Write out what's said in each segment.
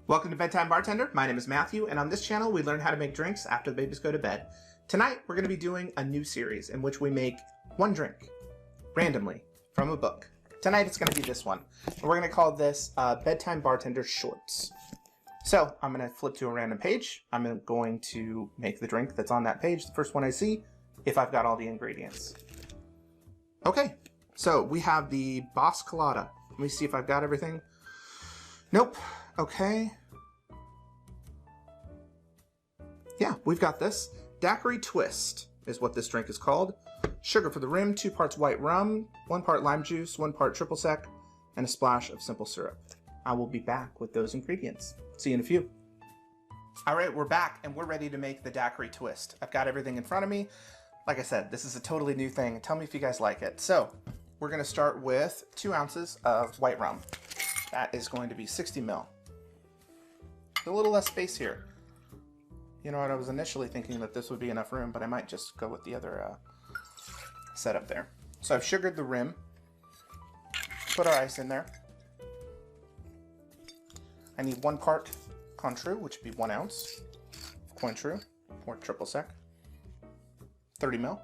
Welcome to Bedtime Bartender. My name is Matthew, and on this channel we learn how to make drinks after the babies go to bed. Tonight we're going to be doing a new series in which we make one drink randomly from a book. Tonight it's going to be this one. And we're going to call this Bedtime Bartender Shorts. So I'm going to flip to a random page. I'm going to make the drink that's on that page, the first one I see, if I've got all the ingredients. Okay, so we have the Boss Colada. Let me see if I've got everything. Nope. Okay. Yeah, we've got this. Daiquiri Twist is what this drink is called. Sugar for the rim, 2 parts white rum, 1 part lime juice, 1 part triple sec, and a splash of simple syrup. I will be back with those ingredients. See you in a few. All right, we're back and we're ready to make the Daiquiri Twist. I've got everything in front of me. Like I said, this is a totally new thing. Tell me if you guys like it. So we're gonna start with 2 ounces of white rum. That is going to be 60 ml. A little less space here. You know what, I was initially thinking that this would be enough room, but I might just go with the other setup there. So I've sugared the rim, put our ice in there. I need 1 part COINTREAU, which would be 1 ounce of COINTREAU, or triple sec, 30 ml.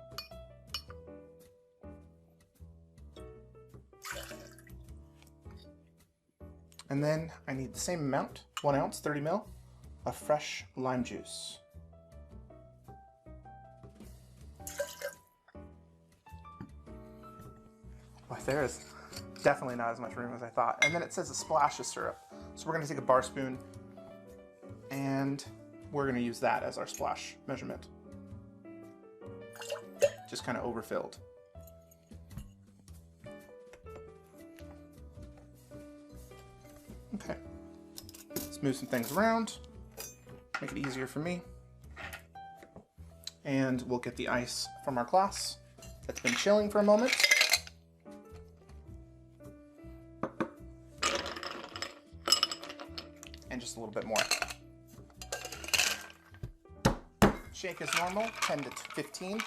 And then I need the same amount, 1 ounce, 30 ml, of fresh lime juice. Boy, there is definitely not as much room as I thought. And then it says a splash of syrup. So we're gonna take a bar spoon and we're gonna use that as our splash measurement. Just kind of overfilled. Okay, let's move some things around, make it easier for me. And we'll get the ice from our glass that's been chilling for a moment. And just a little bit more. Shake as normal, 10 to 15.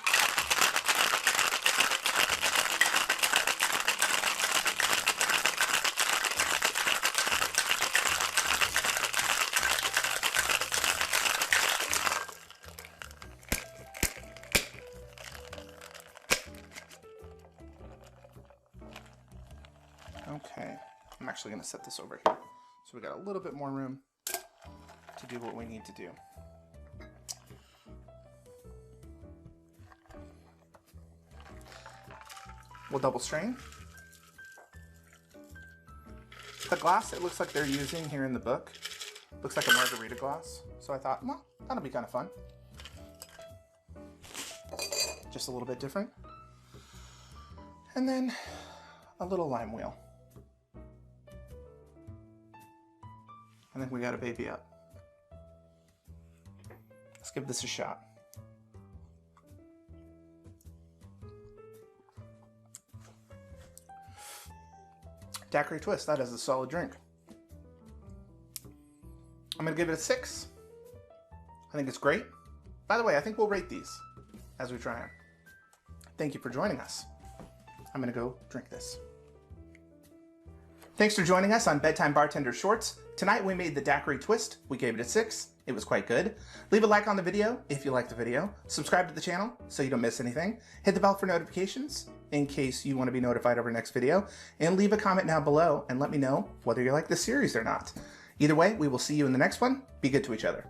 Okay, I'm actually going to set this over here. So we got a little bit more room to do what we need to do. We'll double strain. The glass it looks like they're using here in the book looks like a margarita glass. So I thought, well, that'll be kind of fun. Just a little bit different. And then a little lime wheel. I think we got a baby up. Let's give this a shot. Daiquiri Twist, that is a solid drink. I'm gonna give it a 6. I think it's great. By the way, I think we'll rate these as we try them. Thank you for joining us. I'm gonna go drink this. Thanks for joining us on Bedtime Bartender Shorts. Tonight we made the Daiquiri Twist. We gave it a 6. It was quite good. Leave a like on the video if you liked the video. Subscribe to the channel so you don't miss anything. Hit the bell for notifications in case you want to be notified of our next video. And leave a comment down below and let me know whether you like this series or not. Either way, we will see you in the next one. Be good to each other.